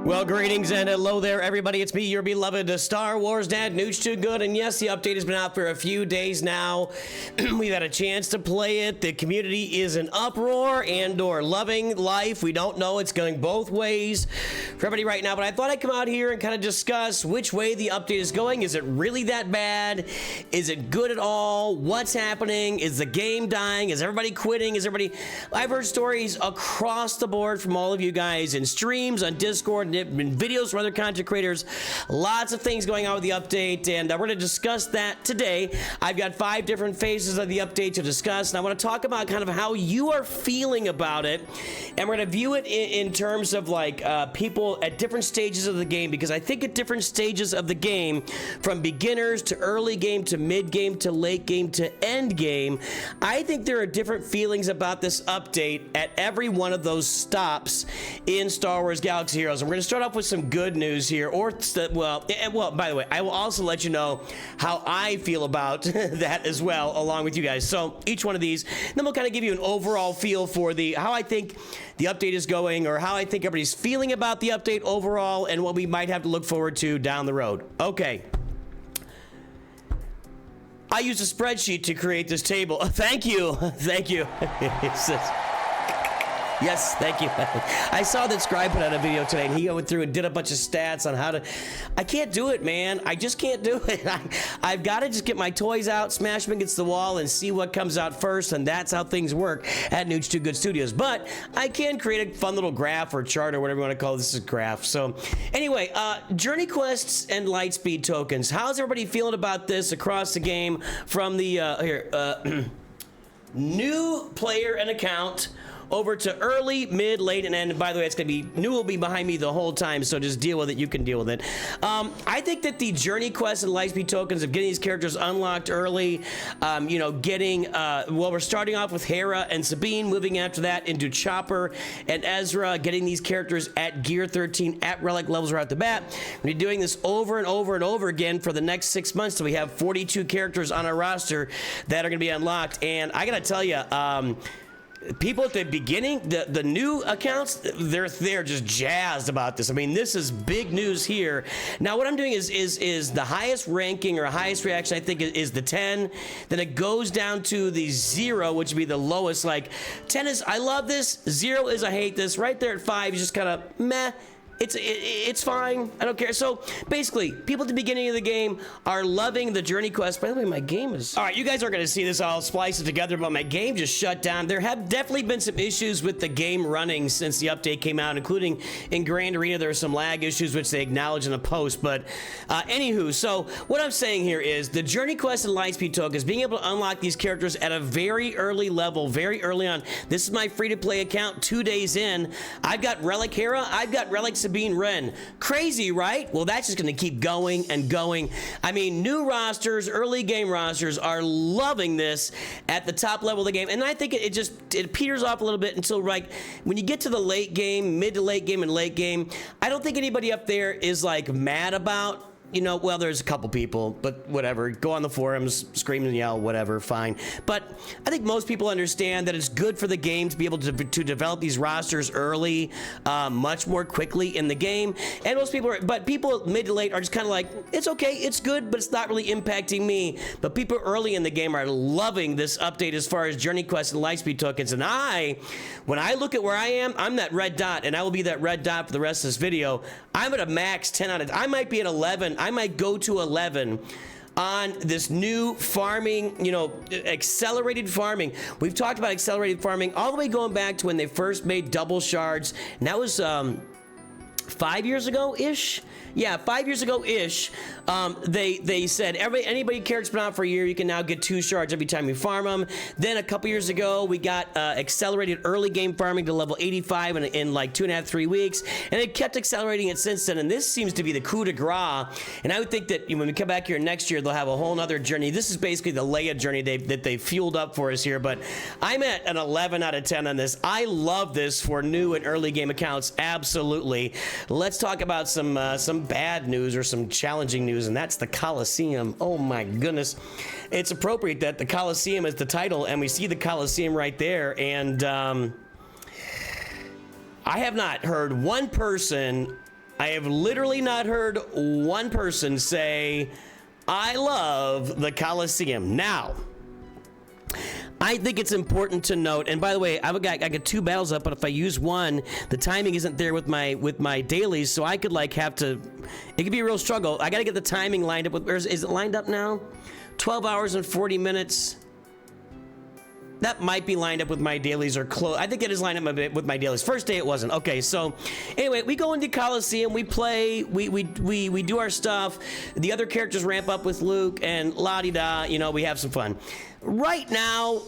Well, greetings and hello there, everybody. It's me, your beloved Star Wars dad, Nooch Too Good. And yes, the update has been out for a few days now. We've had a chance to play it. The community is in uproar and/or loving life. We don't know. It's going both ways for everybody right now. But I thought I'd come out here and kind of discuss which way the update is going. Is it really that bad? Is it good at all? What's happening? Is the game dying? Is everybody quitting? Is everybody... I've heard stories across the board from all of you guys in streams, on Discord, and videos from other content creators. Lots of things going on with the update, and we're going to discuss that today. I've got 5 different phases of the update to discuss, and I want to talk about kind of how you are feeling about it, and we're going to view it in terms of like people at different stages of the game, because I think at different stages of the game, from beginners to early game to mid game to late game to end game, I think there are different feelings about this update at every one of those stops in Star Wars Galaxy Heroes. And we're going to start off with some good news here, well, by the way, I will also let you know how I feel about that as well, along with you guys. So each one of these, then we'll kind of give you an overall feel for how I think the update is going, or how I think everybody's feeling about the update overall, and what we might have to look forward to down the road. Okay. I used a spreadsheet to create this table. Thank you. Thank you. Yes, thank you. I saw that Scribe put out a video today, and he went through and did a bunch of stats on how to... I can't do it, man. I just can't do it. I've got to just get my toys out, smash them against the wall, and see what comes out first, and that's how things work at Nooch Too Good Studios. But I can create a fun little graph or chart or whatever you want to call this, a graph. So anyway, journey quests and Lightspeed tokens. How's everybody feeling about this across the game from the new player and account over to early, mid, late, and end. By the way, it's going to be... New will be behind me the whole time, so just deal with it. You can deal with it. I think that the journey quests and Lightspeed tokens of getting these characters unlocked early, you know, getting... well, we're starting off with Hera and Sabine, moving after that into Chopper and Ezra, getting these characters at Gear 13 at Relic levels right at the bat. We're doing this over and over and over again for the next 6 months, so we have 42 characters on our roster that are going to be unlocked. And I got to tell you... people at the beginning, the new accounts, they're just jazzed about this. I mean, this is big news here. Now, what I'm doing is the highest ranking or highest reaction, I think, is the 10. Then it goes down to the 0, which would be the lowest. Like 10 is I love this, 0 is I hate this. Right there at 5 is just kind of meh. It's fine. I don't care. So basically, people at the beginning of the game are loving the journey quest. By the way, my game is... All right, you guys aren't going to see this all spliced together, but my game just shut down. There have definitely been some issues with the game running since the update came out, including in Grand Arena. There are some lag issues, which they acknowledge in a post. But anywho, so what I'm saying here is the journey quest and Lightspeed tokens, being able to unlock these characters at a very early level, very early on. This is my free-to-play account 2 days in. I've got Relic Hera. I've got Relic Sabine Wren. Crazy, right? Well, that's just going to keep going and going. I mean, new rosters, early game rosters are loving this at the top level of the game. And I think it peters off a little bit until, like, when you get to the late game, mid to late game and late game, I don't think anybody up there is, like, mad about... You know, well, there's a couple people, but whatever. Go on the forums, scream and yell, whatever, fine. But I think most people understand that it's good for the game to be able to develop these rosters early, much more quickly in the game. And most people but people mid to late are just kind of like, it's okay, it's good, but it's not really impacting me. But people early in the game are loving this update as far as journey quests and Lightspeed tokens. And when I look at where I am, I'm that red dot, and I will be that red dot for the rest of this video. I'm at a max 10 out of... I might be at 11. I might go to 11 on this new farming, you know, accelerated farming. We've talked about accelerated farming all the way going back to when they first made double shards. And that was 5 years ago-ish? Yeah, 5 years ago-ish. They said anybody character's been out for a year, you can now get 2 shards every time you farm them. Then a couple years ago, we got accelerated early game farming to level 85 in like 2.5 to 3 weeks, and it kept accelerating it since then. And this seems to be the coup de grace. And I would think that when we come back here next year, they'll have a whole nother journey. This is basically the Leia journey that they fueled up for us here. But I'm at an 11 out of 10 on this. I love this for new and early game accounts. Absolutely. Let's talk about some bad news or some challenging news, and that's the Coliseum. Oh my goodness. It's appropriate that the Coliseum is the title, and we see the Coliseum right there, and I have not heard one person I have literally not heard one person say, I love the Coliseum. Now, I think it's important to note, and by the way, I got 2 battles up, but if I use one, the timing isn't there with my dailies, so I could like have to, it could be a real struggle. I gotta get the timing lined up with, is it lined up now? 12 hours and 40 minutes. That might be lined up with my dailies or close. I think it is lined up a bit with my dailies. First day it wasn't. Okay, so anyway, we go into Coliseum, we play, we do our stuff. The other characters ramp up with Luke and la-di-da, you know, we have some fun. Right now,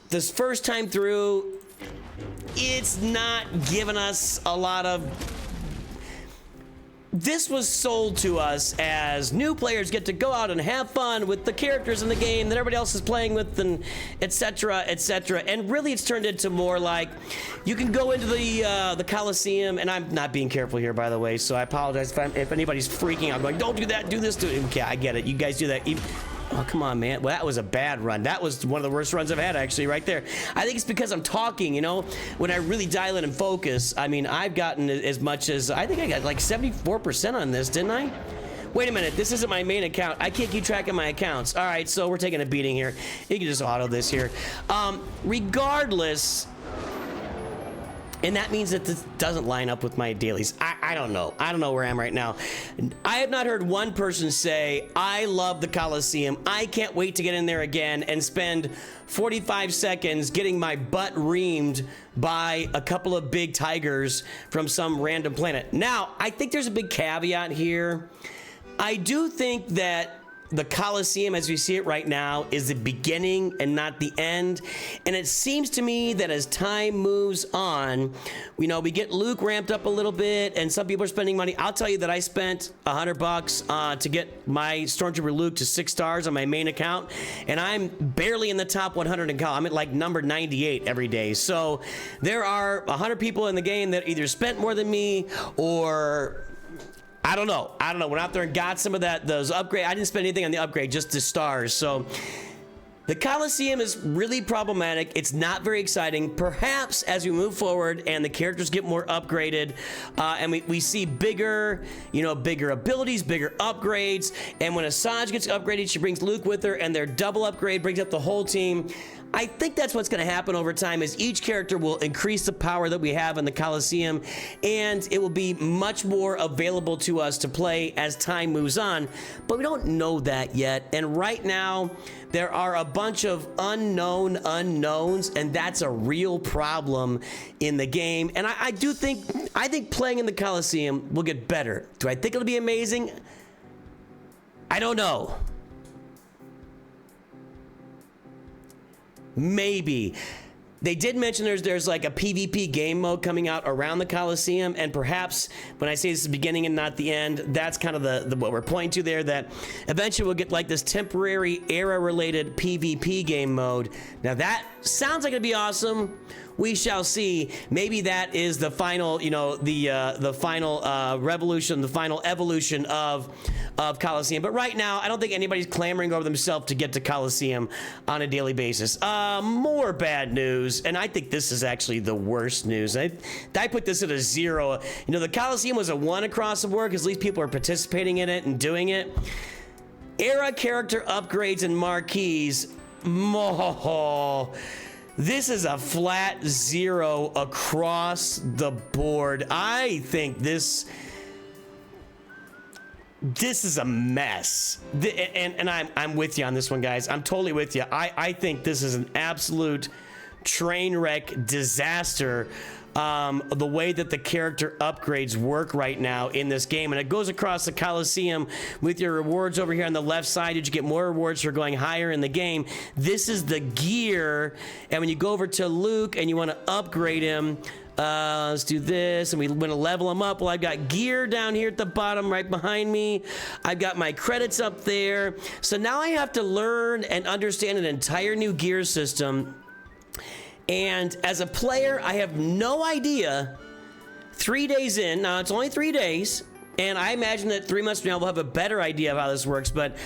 this first time through, it's not giving us a lot of... This was sold to us as new players get to go out and have fun with the characters in the game that everybody else is playing with, and etc., etc. And really, it's turned into more like you can go into the Coliseum, and I'm not being careful here, by the way, so I apologize if anybody's freaking out, going, "Don't do that, do this, do it." Okay, I get it. You guys do that. Oh, come on, man. Well, that was a bad run. That was one of the worst runs I've had, actually, right there. I think it's because I'm talking, you know? When I really dial in and focus, I mean, I've gotten as much as... I think I got like 74% on this, didn't I? Wait a minute. This isn't my main account. I can't keep track of my accounts. All right, so we're taking a beating here. You can just auto this here. Regardless... And that means that this doesn't line up with my dailies. I don't know. I don't know where I am right now. I have not heard one person say, I love the Coliseum. I can't wait to get in there again and spend 45 seconds getting my butt reamed by a couple of big tigers from some random planet. Now, I think there's a big caveat here. I do think that the Coliseum, as we see it right now, is the beginning and not the end. And it seems to me that as time moves on, you know, we get Luke ramped up a little bit, and some people are spending money. I'll tell you that I spent $100 to get my Stormtrooper Luke to 6 stars on my main account, and I'm barely in the top 100 in Cal. I'm at like number 98 every day. So there are 100 people in the game that either spent more than me or... I don't know. Went out there and got some of those upgrades. I didn't spend anything on the upgrade, just the stars. So the Coliseum is really problematic. It's not very exciting. Perhaps as we move forward and the characters get more upgraded, and we see bigger, you know, bigger abilities, bigger upgrades. And when Asajj gets upgraded, she brings Luke with her, and their double upgrade brings up the whole team. I think that's what's going to happen over time, is each character will increase the power that we have in the Coliseum, and it will be much more available to us to play as time moves on, but we don't know that yet. And right now, there are a bunch of unknown unknowns, and that's a real problem in the game. And I think playing in the Coliseum will get better. Do I think it'll be amazing? I don't know. Maybe. They did mention there's like a PvP game mode coming out around the Coliseum, and perhaps when I say this is the beginning and not the end, that's kind of the what we're pointing to there, that eventually we'll get like this temporary era-related PvP game mode. Now that sounds like it'd be awesome. We shall see. Maybe that is the final, you know, the final revolution, the final evolution of Coliseum. But right now, I don't think anybody's clamoring over themselves to get to Coliseum on a daily basis. More bad news, and I think this is actually the worst news. I put this at a 0. You know, the Coliseum was a 1 across the board because at least people are participating in it and doing it. Era character upgrades and marquees. This is a flat 0 across the board. I think this is a mess. And I'm with you on this one, guys. I'm totally with you. I think this is an absolute train wreck disaster. The way that the character upgrades work right now in this game, and it goes across the Coliseum with your rewards over here on the left side. Did you get more rewards for going higher in the game? This is the gear, and when you go over to Luke and you want to upgrade him, let's do this, and we want to level him up. Well, I've got gear down here at the bottom right behind me. I've got my credits up there. So now I have to learn and understand an entire new gear system. And as a player, I have no idea. 3 days in, now it's only 3 days, and I imagine that 3 months from now we'll have a better idea of how this works, but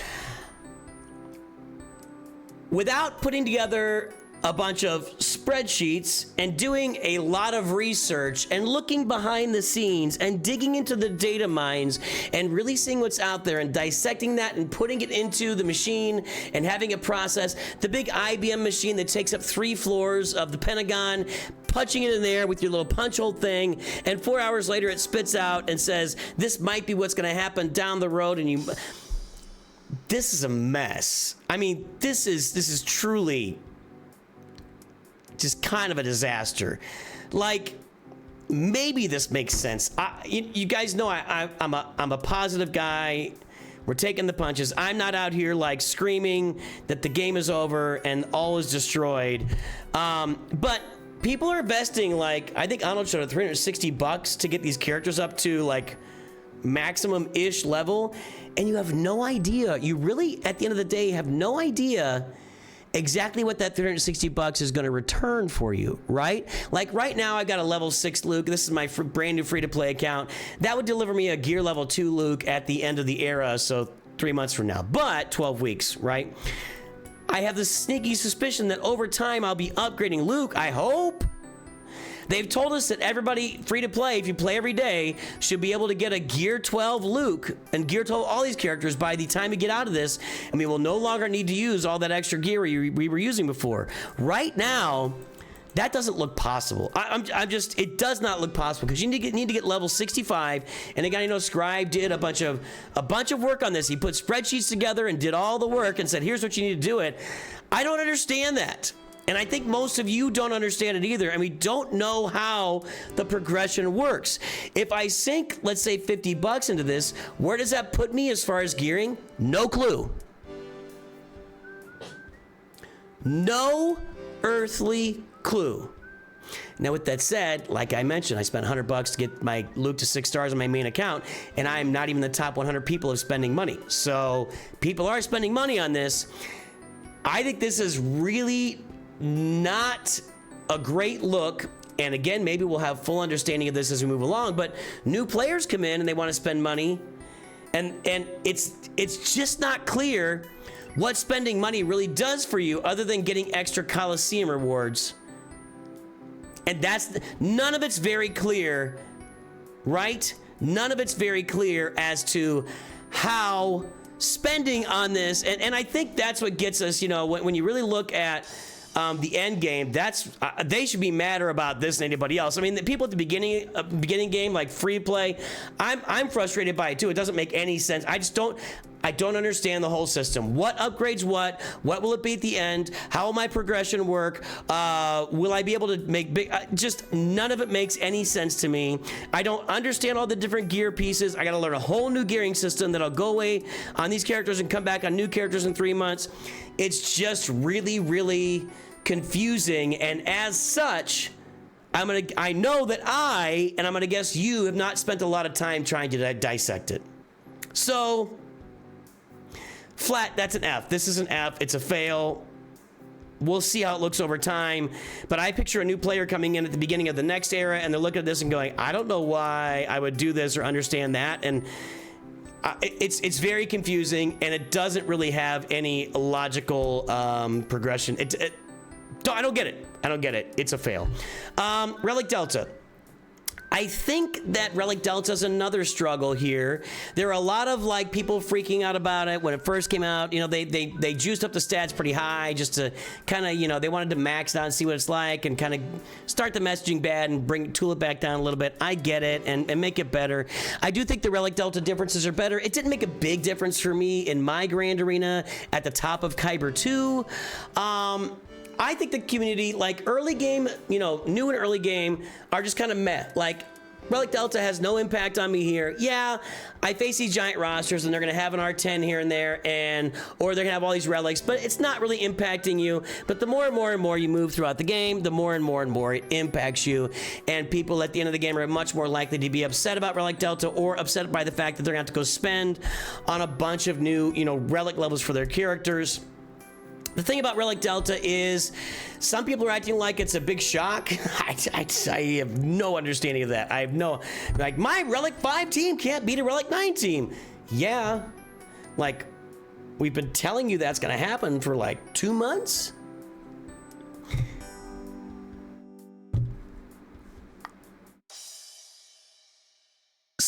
without putting together a bunch of spreadsheets and doing a lot of research and looking behind the scenes and digging into the data mines and really seeing what's out there and dissecting that and putting it into the machine and having it process. The big IBM machine that takes up 3 floors of the Pentagon, punching it in there with your little punch hole thing, and 4 hours later it spits out and says, this might be what's gonna happen down the road, and you... This is a mess. I mean, this is truly just kind of a disaster. Like, maybe this makes sense. You guys know I'm a positive guy. We're taking the punches. I'm not out here like screaming that the game is over and all is destroyed. But people are investing, like, I think Arnold showed it, $360 to get these characters up to like maximum-ish level, and you have no idea. You really, at the end of the day, have no idea exactly what that $360 is going to return for you, right? Like right now, I got a level 6 Luke. This is my brand new free-to-play account. That would deliver me a gear level 2 Luke at the end of the era, so 3 months from now, but 12 weeks, right? I have this sneaky suspicion that over time, I'll be upgrading Luke, I hope. They've told us that everybody free to play, if you play every day, should be able to get a Gear 12 Luke and Gear 12 all these characters by the time we get out of this, and we will no longer need to use all that extra gear we were using before. Right now, that doesn't look possible. I'm just, it does not look possible, because you need to get level 65, and the guy, you know, Scribe did a bunch of work on this. He put spreadsheets together and did all the work and said, here's what you need to do it. I don't understand that. And I think most of you don't understand it either, and we don't know how the progression works. If I sink, let's say, $50 into this, where does that put me as far as gearing? No clue. No earthly clue. Now, with that said, like I mentioned, I spent $100 to get my Luke to 6 stars on my main account, and I'm not even the top 100 people of spending money. So people are spending money on this. I think this is really not a great look, and again, maybe we'll have full understanding of this as we move along, but new players come in and they want to spend money, and it's just not clear what spending money really does for you other than getting extra Coliseum rewards. And that's, none of it's very clear, right? None of it's very clear as to how spending on this, and I think that's what gets us, you know, when you really look at the end game, that's they should be madder about this than anybody else. I mean, the people at the beginning game, like free play, I'm frustrated by it too. It doesn't make any sense. I don't understand the whole system. What upgrades what? What will it be at the end? How will my progression work? Will I be able to make big? Just none of it makes any sense to me. I don't understand all the different gear pieces. I got to learn a whole new gearing system that'll go away on these characters and come back on new characters in 3 months. It's just really, really confusing, and as such, I know that and I'm gonna guess you have not spent a lot of time trying to dissect it. So, flat, that's an F. This is an F. It's a fail. We'll see how it looks over time, but I picture a new player coming in at the beginning of the next era, and they're looking at this and going, I don't know why I would do this or understand that, and it's very confusing, and it doesn't really have any logical progression. I don't get it. I don't get it. It's a fail. Relic Delta. I think that Relic Delta is another struggle here. There are a lot of like people freaking out about it when it first came out. You know, they juiced up the stats pretty high just to kind of, you know, they wanted to max it out and see what it's like and kind of start the messaging bad and tool it back down a little bit. I get it, and make it better. I do think the Relic Delta differences are better. It didn't make a big difference for me in my Grand Arena at the top of Kyber 2. I think the community, like early game, you know, new and early game, are just kind of meh. Like, Relic Delta has no impact on me here. Yeah, I face these giant rosters, and they're going to have an R10 here and there, or they're going to have all these relics, but it's not really impacting you. But the more and more and more you move throughout the game, the more and more and more it impacts you. And people at the end of the game are much more likely to be upset about Relic Delta, or upset by the fact that they're going to have to go spend on a bunch of new, you know, relic levels for their characters. The thing about Relic Delta is some people are acting like it's a big shock. I have no understanding of that. I have no, like, my Relic 5 team can't beat a Relic 9 team. Yeah, like, we've been telling you that's gonna happen for like 2 months.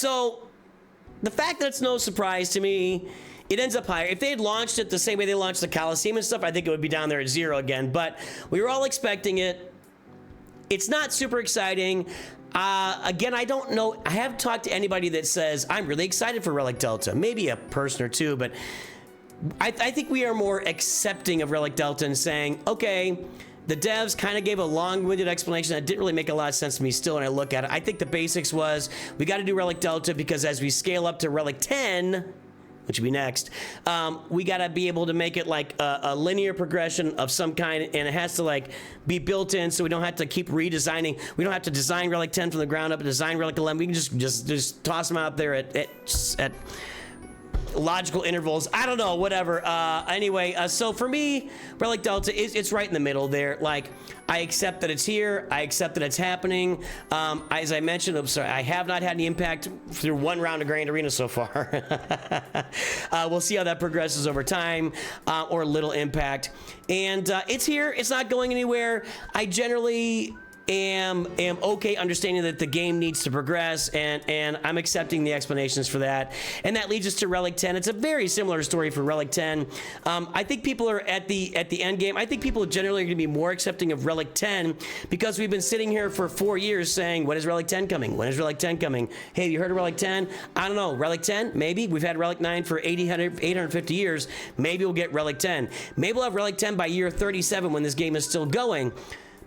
So the fact that it's no surprise to me, it ends up higher. If they had launched it the same way they launched the Coliseum and stuff, I think it would be down there at 0 again. But we were all expecting it. It's not super exciting. Again, I don't know. I haven't talked to anybody that says, I'm really excited for Relic Delta. Maybe a person or two, but I think we are more accepting of Relic Delta and saying, okay, the devs kind of gave a long-winded explanation that didn't really make a lot of sense to me still when I look at it. I think the basics was, we got to do Relic Delta because as we scale up to Relic 10, which will be next, we got to be able to make it like a linear progression of some kind, and it has to like be built in so we don't have to keep redesigning. We don't have to design Relic 10 from the ground up and design Relic 11. We can just toss them out there at logical intervals. I don't know, whatever. Anyway, so for me, Relic Delta it's right in the middle there. Like, I accept that it's here. I accept that it's happening. As I mentioned, I'm sorry, I have not had any impact through one round of Grand Arena so far. We'll see how that progresses over time, or little impact. And it's here. It's not going anywhere. I generally am okay understanding that the game needs to progress, and I'm accepting the explanations for that. And that leads us to Relic 10. It's a very similar story for Relic 10. I think people are at the end game. I think people generally are going to be more accepting of Relic 10 because we've been sitting here for 4 years saying, when is Relic 10 coming? When is Relic 10 coming? Hey, have you heard of Relic 10? I don't know. Relic 10? Maybe. We've had Relic 9 for 850 years. Maybe we'll get Relic 10. Maybe we'll have Relic 10 by year 37 when this game is still going.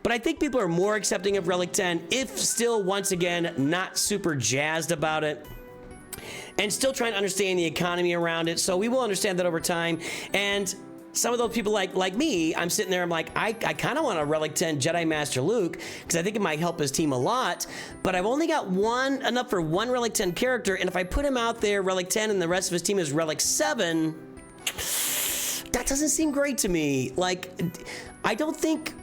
But I think people are more accepting of Relic 10, if still, once again, not super jazzed about it, and still trying to understand the economy around it. So we will understand that over time. And some of those people like me, I'm sitting there, I'm like, I kind of want a Relic 10 Jedi Master Luke, because I think it might help his team a lot, but I've only got enough for one Relic 10 character, and if I put him out there, Relic 10, and the rest of his team is Relic 7, that doesn't seem great to me. Like, I don't think...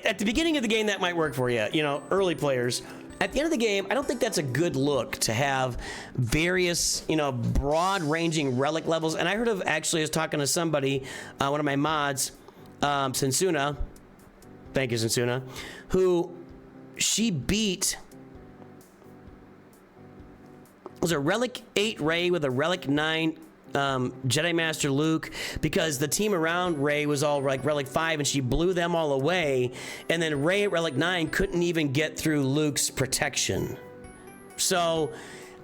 At the beginning of the game, that might work for you, you know, early players. At the end of the game, I don't think that's a good look to have various, you know, broad-ranging relic levels. And I heard of, actually, I was talking to somebody, one of my mods, Sensuna, thank you, Sensuna, who she beat, was a Relic 8 Rey with a Relic 9 Jedi Master Luke, because the team around Rey was all like Relic 5 and she blew them all away, and then Rey at Relic 9 couldn't even get through Luke's protection. So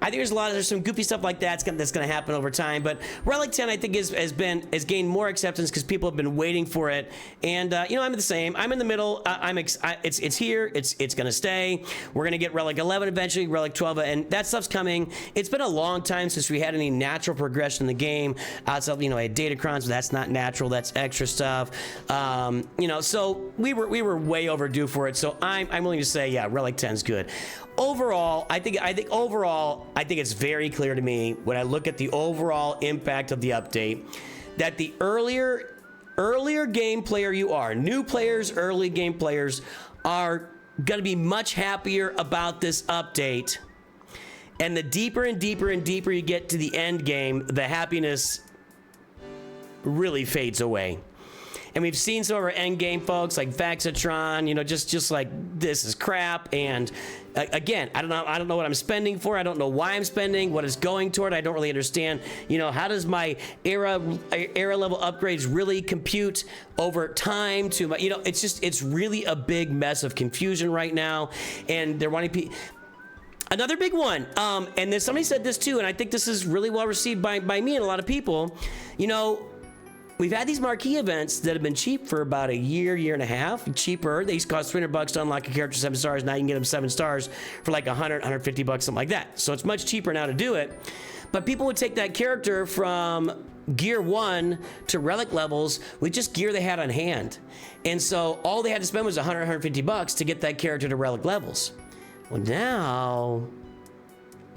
I think there's some goofy stuff like that that's going to happen over time. But Relic 10, I think, has gained more acceptance because people have been waiting for it. And you know, I'm the same. I'm in the middle. It's here. It's going to stay. We're going to get Relic 11 eventually, Relic 12, and that stuff's coming. It's been a long time since we had any natural progression in the game. Outside, you know, I had Datacrons, but that's not natural. That's extra stuff. You know, so we were way overdue for it. So I'm willing to say, yeah, Relic 10's good. Overall, I think it's very clear to me when I look at the overall impact of the update that the earlier game player you are, new players, early game players, are going to be much happier about this update. And the deeper and deeper and deeper you get to the end game, the happiness really fades away. And we've seen some of our end game folks like Vaxatron, you know, just like, this is crap. And again, I don't know what I'm spending for. I don't know why I'm spending, what it's going toward. I don't really understand, you know, how does my era level upgrades really compute over time to my, you know, it's really a big mess of confusion right now. And they're wanting another big one, and then somebody said this too, and I think this is really well received by me and a lot of people. You know, we've had these marquee events that have been cheap for about a year and a half. Cheaper. They used to cost $300 to unlock a character 7 stars. Now you can get them 7 stars for like $100, $150, something like that. So it's much cheaper now to do it. But people would take that character from Gear 1 to Relic levels with just gear they had on hand. And so all they had to spend was $100, $150 to get that character to Relic levels. Well, now...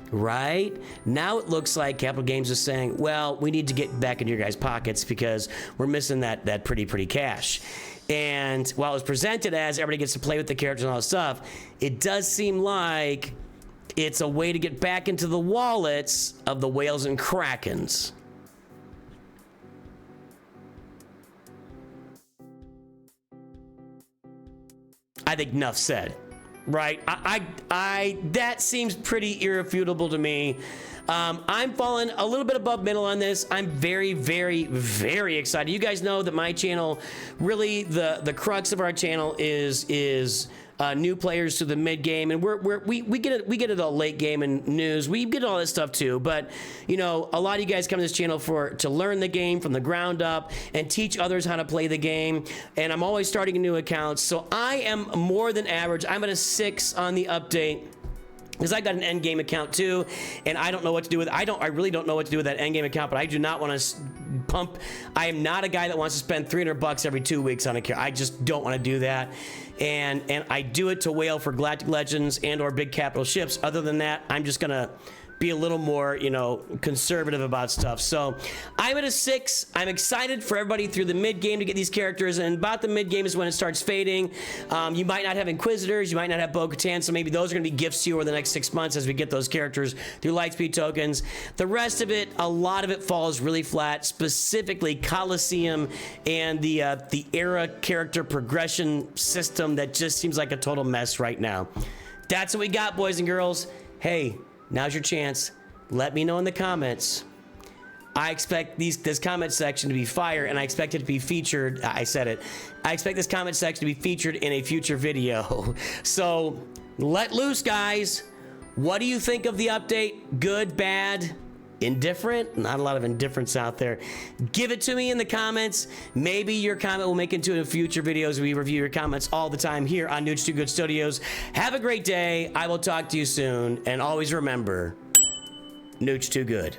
right now it looks like Capital Games is saying, well, we need to get back into your guys' pockets because we're missing that pretty cash. And while it was presented as everybody gets to play with the characters and all that stuff, it does seem like it's a way to get back into the wallets of the whales and krakens. I think enough said. right? That seems pretty irrefutable to me. I'm falling a little bit above middle on this. I'm very, very, very excited. You guys know that my channel, really the crux of our channel is new players to the mid game, and we get it all late game and news. We get all this stuff too, but you know, a lot of you guys come to this channel to learn the game from the ground up and teach others how to play the game. And I'm always starting new accounts, so I am more than average. I'm at a 6 on the update, because I got an end game account too, and I don't know what to do with it. I really don't know what to do with that end game account, but I do not want to pump. I am not a guy that wants to spend $300 every 2 weeks on a character. I just don't want to do that. And I do it to whale for Galactic Legends and or big capital ships. Other than that, I'm just gonna be a little more, you know, conservative about stuff. So I'm at a 6. I'm excited for everybody through the mid game to get these characters, and about the mid game is when it starts fading. You might not have Inquisitors, you might not have Bo-Katan, so maybe those are gonna be gifts to you over the next 6 months as we get those characters through Lightspeed tokens. The rest of it, a lot of it falls really flat, specifically Coliseum and the era character progression system that just seems like a total mess right now. That's what we got, boys and girls. Hey, now's your chance. Let me know in the comments. I expect this comment section to be fire, and I expect it to be featured. I said it. I expect this comment section to be featured in a future video. So let loose, guys. What do you think of the update? Good, bad, indifferent? Not a lot of indifference out there. Give it to me in the comments. Maybe your comment will make it into future videos. We review your comments all the time here on Nooch Too Good Studios. Have a great day. I will talk to you soon. And always remember, Nooch Too Good.